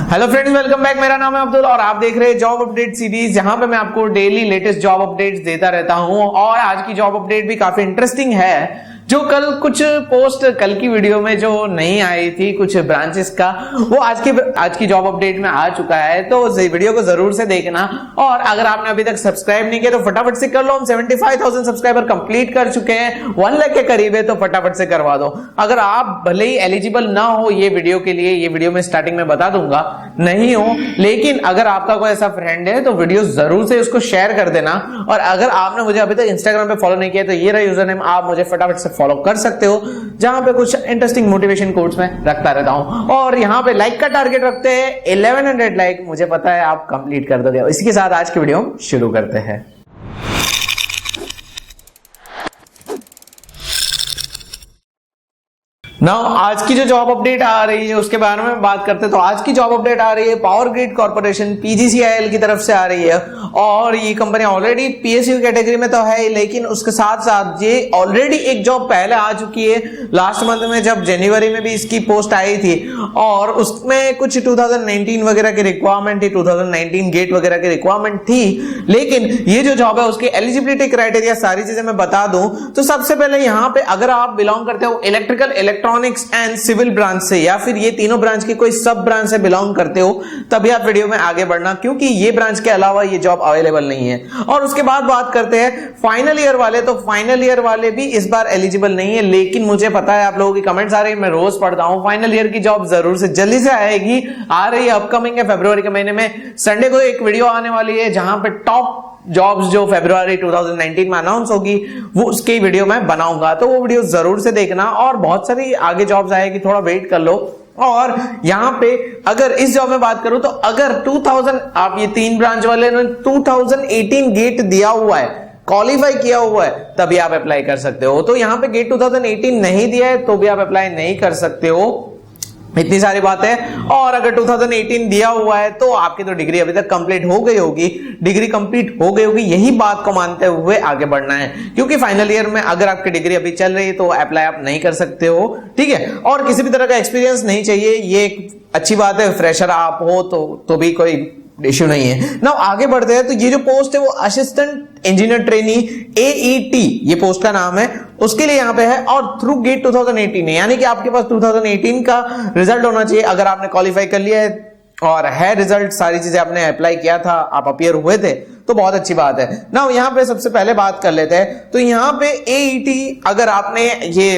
Hello friends, welcome back. मेरा नाम है अब्दुल और आप देख रहे हैं जॉब अपडेट सीरीज, जहां पे मैं आपको डेली लेटेस्ट जॉब अपडेट्स देता रहता हूं। और आज की जॉब अपडेट भी काफी इंटरेस्टिंग है। जो कल कुछ पोस्ट कल की वीडियो में जो नहीं आई थी कुछ ब्रांचेस का, वो आज की जॉब अपडेट में आ चुका है। तो उस वीडियो को जरूर से देखना। और अगर आपने अभी तक सब्सक्राइब नहीं किया तो फटाफट से कर लो। हम 75,000 सब्सक्राइबर कंप्लीट कर चुके हैं, 1 लाख के करीब है, तो फटाफट से करवा दो। अगर आप भले ही एलिजिबल ना हो ये वीडियो के लिए, ये वीडियो में स्टार्टिंग में बता दूंगा, नहीं हो, लेकिन अगर आपका कोई ऐसा फ्रेंड है तो वीडियो जरूर से उसको शेयर कर देना। और अगर आपने मुझे अभी तक इंस्टाग्राम पे फॉलो नहीं किया तो ये रहा यूजर नेम, आप मुझे फटाफट से फॉलो कर सकते हो, जहां पे कुछ इंटरेस्टिंग मोटिवेशन कोट्स में रखता रहता हूं। और यहां पे लाइक का टारगेट रखते हैं 1100 लाइक। मुझे पता है आप कंप्लीट कर दोगे। इसी के साथ आज की वीडियो शुरू करते हैं। नाउ आज की जो जॉब अपडेट आ रही है उसके बारे में बात करते हैं। तो आज की जॉब अपडेट आ रही है पावर ग्रिड कॉर्पोरेशन PGCIL की तरफ से आ रही है। और ये कंपनी ऑलरेडी PSU कैटेगरी में तो है, लेकिन उसके साथ साथ ये ऑलरेडी एक जॉब पहले आ चुकी है लास्ट मंथ में, जब जनवरी में भी इसकी पोस्ट आई थी। और उसमें कुछ 2019 वगैरह की रिक्वायरमेंट थी, 2019 गेट वगैरह की रिक्वायरमेंट थी। लेकिन ये जो जॉब है उसकी एलिजिबिलिटी क्राइटेरिया सारी चीजें मैं बता दूं तो सबसे पहले यहाँ पे अगर आप बिलोंग करते हो electrical, electronics and civil branch से, या फिर ये तीनों ब्रांच की कोई सब ब्रांच से बिलोंग करते हो, तभी आप वीडियो में आगे बढ़ना, क्योंकि ये ब्रांच के अलावा ये जॉब अवेलेबल नहीं है। और उसके बाद बात करते हैं फाइनल ईयर वाले। तो फाइनल ईयर वाले भी इस बार एलिजिबल नहीं है, लेकिन मुझे पता है आप लोगों की कमेंट्स आ रही है, मैं रोज पढ़ता हूं। फाइनल ईयर की जॉब जरूर से जल्दी से आएगी, आ रही है, अपकमिंग है। फरवरी के महीने में संडे को एक वीडियो आने वाली है जहां पे टॉप जॉब्स जो फरवरी 2019 में अनाउंस होगी वो उसकी वीडियो मैं बनाऊंगा, तो वो वीडियो जरूर से देखना। और बहुत सारी आगे जॉब्स आएगी, थोड़ा वेट कर लो। और यहां पे अगर इस जॉब में बात करूं तो अगर 2000 आप ये तीन ब्रांच वाले ने 2018 गेट दिया हुआ है, क्वालिफाई किया हुआ है, तभी आप अप्लाई कर सकते हो। तो यहां पे गेट 2018 नहीं दिया है तो भी आप अप्लाई नहीं कर सकते हो। इतनी सारी बात है। और अगर 2018 दिया हुआ है तो आपकी तो डिग्री अभी तक कंप्लीट हो गई होगी, डिग्री कंप्लीट हो गई होगी, यही बात को मानते हुए आगे बढ़ना है। क्योंकि फाइनल ईयर में अगर आपकी डिग्री अभी चल रही है तो अप्लाई आप नहीं कर सकते हो, ठीक है। और किसी भी तरह का एक्सपीरियंस नहीं चाहिए, ये एक अच्छी बात है। फ्रेशर आप हो तो भी कोई इश्यू नहीं है ना। आगे बढ़ते हैं। तो ये जो पोस्ट है वो असिस्टेंट इंजीनियर ट्रेनी AET ये पोस्ट का नाम है, उसके लिए यहां पे है। और थ्रू गेट 2018 है, यानी कि आपके पास 2018 का रिजल्ट होना चाहिए। अगर आपने क्वालिफाई कर लिया है और है रिजल्ट, सारी चीजें आपने अप्लाई किया था, आप अपीयर हुए थे, तो बहुत अच्छी बात है ना। यहां पे सबसे पहले बात कर लेते हैं। तो यहां पे AET अगर आपने ये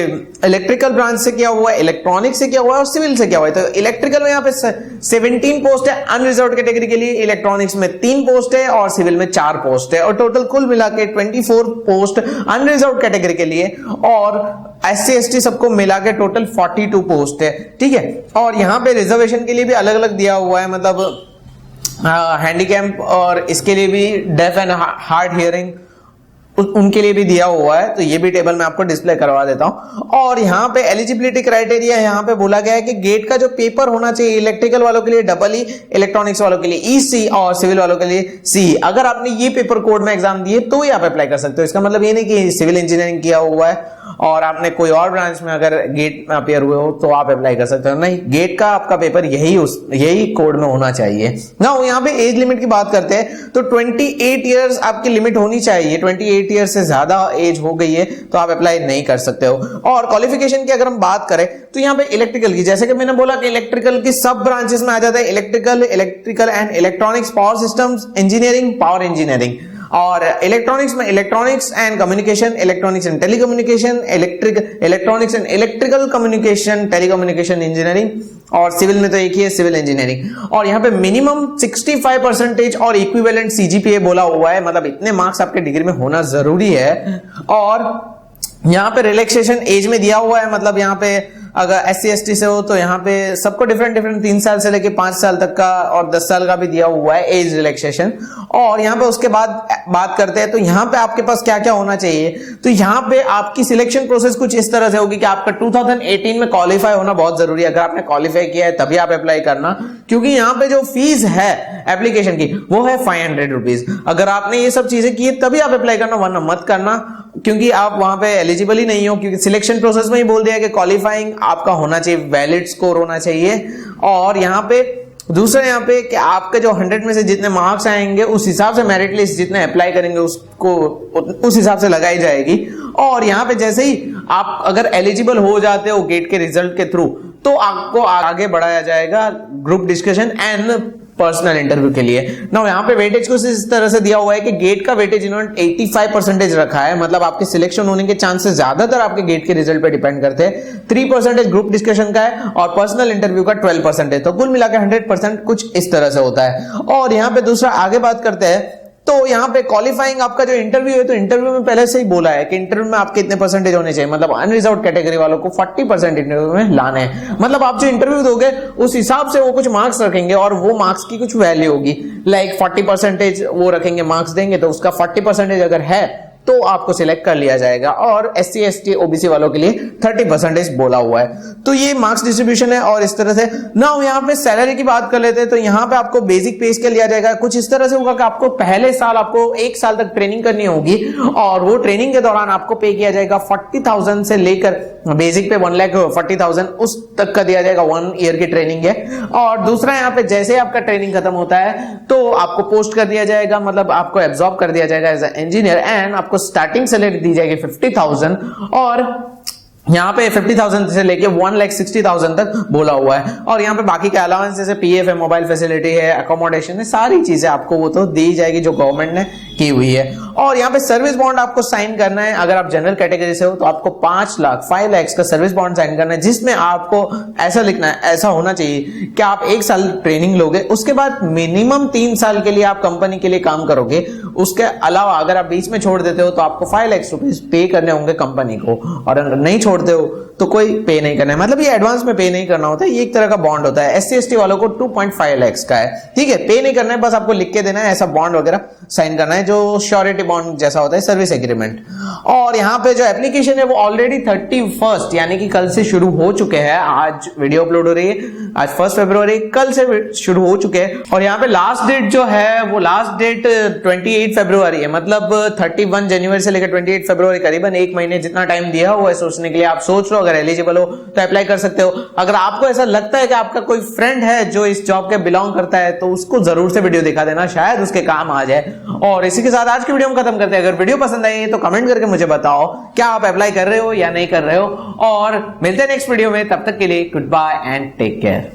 इलेक्ट्रिकल ब्रांच से किया हुआ है, इलेक्ट्रॉनिक से किया हुआ है और सिविल से किया हुआ है, तो इलेक्ट्रिकल में यहां पे 17 पोस्ट है अनरिजर्व्ड कैटेगरी के लिए, इलेक्ट्रॉनिक्स में 3 पोस्ट है और सिविल में 4 पोस्ट है। और टोटल कुल मिला के 24 पोस्ट अनरिजर्व्ड कैटेगरी के लिए, और SC ST सबको मिला के टोटल 42 पोस्ट है, ठीक है। और यहां पे रिजर्वेशन के लिए भी अलग अलग दिया हुआ है, मतलब हैंडीकैप और इसके लिए भी डेफ एंड हार्ड हियरिंग उनके लिए भी दिया हुआ है। तो ये भी टेबल में आपको डिस्प्ले करवा देता हूं। और यहाँ पे एलिजिबिलिटी क्राइटेरिया यहाँ पे बोला गया है कि गेट का जो पेपर होना चाहिए इलेक्ट्रिकल वालों के लिए EE, इलेक्ट्रॉनिक्स वालों के लिए EC और सिविल वालों के लिए CE। अगर आपने ये पेपर कोड में एग्जाम दिए तो ही आप अप्लाई कर सकते हो। इसका मतलब ये नहीं कि सिविल इंजीनियरिंग किया हुआ है और आपने कोई और ब्रांच में अगर गेट में अपियर हुए हो तो आप अप्लाई कर सकते हो, नहीं। गेट का आपका पेपर यही कोड में होना चाहिए ना। यहाँ पे एज लिमिट की बात करते हैं तो 28 ईयर्स आपकी लिमिट होनी चाहिए। 28 ईयर से ज्यादा एज हो गई है तो आप अप्लाई नहीं कर सकते हो। और क्वालिफिकेशन की अगर हम बात करें तो यहाँ पे इलेक्ट्रिकल की, जैसे कि मैंने बोला कि इलेक्ट्रिकल की सब ब्रांचेस में आ जाता है, electrical and electronics, power systems engineering, power engineering. और इलेक्ट्रॉनिक्स में electronics and communication, electronics and telecommunication, electronics and electrical communication, telecommunication engineering. और सिविल में तो एक ही है, सिविल इंजीनियरिंग। और यहाँ पे मिनिमम 65% और इक्विवेलेंट CGPA बोला हुआ है, मतलब इतने मार्क्स आपके डिग्री में होना जरूरी है। और यहाँ पे रिलैक्सेशन एज में दिया हुआ है, मतलब यहाँ पे अगर SC ST से हो तो यहाँ पे सबको डिफरेंट 3 साल से लेके 5 साल तक का और 10 साल का भी दिया हुआ है एज रिलैक्सेशन। और यहाँ पे उसके बाद बात करते हैं तो यहाँ पे आपके पास क्या क्या होना चाहिए। तो यहाँ पे आपकी सिलेक्शन प्रोसेस कुछ इस तरह से होगी कि आपका 2018 में क्वालिफाई होना बहुत जरूरी है। अगर आपने क्वालिफाई किया है तभी आप अप्लाई करना, क्योंकि यहाँ पे जो फीस है एप्लीकेशन की वो है 500 रुपीज। अगर आपने ये सब चीजें की तभी आप अप्लाई करना, वरना मत करना, क्योंकि आप वहां पे एलिजिबल ही नहीं हो। क्योंकि सिलेक्शन प्रोसेस में ही बोल दिया कि क्वालिफाइंग आपका होना चाहिए, वैलिड स्कोर होना चाहिए। और यहाँ पे दूसरा यहाँ पे कि आपके जो 100 में से जितने मार्क्स आएंगे उस हिसाब से मेरिट लिस्ट जितने अप्लाई करेंगे उसको उस हिसाब से लगाई जाएगी। और यहाँ पे जैसे ही आप अगर एलिजिबल हो जाते हो गेट के रिजल्ट के थ्रू तो आपको आगे बढ़ाया जाएगा group discussion and personal interview के लिए। ना यहाँ पे वेटेज कुछ इस तरह से दिया हुआ है कि गेट का वेटेज इन्होंने 85% रखा है, मतलब आपके सिलेक्शन होने के चांसेस ज्यादातर आपके गेट के रिजल्ट पे डिपेंड करते हैं। 3% ग्रुप डिस्कशन का है और पर्सनल इंटरव्यू का 12% है, तो कुल मिलाकर 100% कुछ इस तरह से होता है। और यहाँ पे दूसरा आगे बात करते हैं तो यहाँ पे क्वालिफाइंग आपका जो इंटरव्यू है, तो इंटरव्यू में पहले से ही बोला है कि इंटरव्यू में आपके इतने परसेंटेज होने चाहिए, मतलब अनरिजर्व्ड कैटेगरी वालों को 40% इंटरव्यू में लाने हैं। मतलब आप जो इंटरव्यू दोगे उस हिसाब से वो कुछ मार्क्स रखेंगे और वो मार्क्स की कुछ वैल्यू होगी, लाइक 40% वो रखेंगे, मार्क्स देंगे तो उसका 40% अगर है तो आपको सिलेक्ट कर लिया जाएगा। और SC ST OBC वालों के लिए 30% बोला हुआ है। तो ये मार्क्स डिस्ट्रीब्यूशन है। और इस तरह से ना यहाँ पे सैलरी की बात कर लेते हैं तो यहाँ पे आपको बेसिक पे स्केल लिया जाएगा। कुछ इस तरह से होगा कि आपको पहले साल आपको 1 साल तक ट्रेनिंग करनी होगी और वो ट्रेनिंग के दौरान आपको पे किया जाएगा 40,000 से लेकर बेसिक पे 1,40,000 उस तक का दिया जाएगा। 1 ईयर की ट्रेनिंग है। और दूसरा यहाँ पे जैसे आपका ट्रेनिंग खत्म होता है तो आपको पोस्ट कर दिया जाएगा, मतलब आपको एब्जॉर्ब कर दिया जाएगा एज इंजीनियर एंड आपको स्टार्टिंग सैलरी दी जाएगी 50,000 और यहाँ पे 50,000 से लेके 1,60,000 तक बोला हुआ है। और यहाँ पे बाकी के अलाउंस जैसे PF है, मोबाइल फैसिलिटी है, अकोमोडेशन है, सारी चीजें आपको वो तो दी जाएगी जो गवर्नमेंट ने की हुई है। और यहाँ पे सर्विस बॉन्ड आपको साइन करना है। अगर आप जनरल कैटेगरी से हो तो आपको 5 लाख का सर्विस बॉन्ड साइन करना है, जिसमें आपको ऐसा लिखना है, ऐसा होना चाहिए कि आप 1 साल ट्रेनिंग लोगे, उसके बाद मिनिमम 3 साल के लिए आप कंपनी के लिए काम करोगे। उसके अलावा अगर आप बीच में छोड़ देते हो तो आपको 5 लाख रुपीज पे करने होंगे कंपनी को, और अगर नहीं छोड़ते हो तो कोई पे नहीं करना है, मतलब ये एडवांस में पे नहीं करना होता है, ये एक तरह का बॉन्ड होता है। SC ST वालों को 2.5 लाख का है, ठीक है, पे नहीं करना है, बस आपको लिख के देना है, ऐसा बॉन्ड वगैरह साइन करना है जो श्योरिटी बॉन्ड जैसा होता है, सर्विस एग्रीमेंट। और यहाँ पे जो एप्लीकेशन है वो ऑलरेडी 31 यानी कि कल से शुरू हो चुके हैं। आज वीडियो अपलोड हो रही है, आज 1 फरवरी, कल से शुरू हो चुके हैं। और यहाँ पे लास्ट डेट जो है वो लास्ट डेट 28 फरवरी है, मतलब 31 जनवरी से लेकर 28 फरवरी, करीबन 1 महीने जितना टाइम दिया हुआ है सोचने के लिए। आप सोच लो, अगर एलिजिबल हो तो अप्लाई कर सकते हो। अगर आपको ऐसा लगता है कि आपका कोई फ्रेंड है जो इस जॉब के बिलोंग करता है तो उसको जरूर से वीडियो दिखा देना, शायद उसके काम आ जाए। और इसी के साथ आज की वीडियो हम खत्म करते हैं। अगर वीडियो पसंद आई है तो कमेंट करके मुझे बताओ क्या आप अप्लाई कर रहे हो या नहीं कर रहे हो। और मिलते हैं नेक्स्ट वीडियो में, तब तक के लिए goodbye and take care.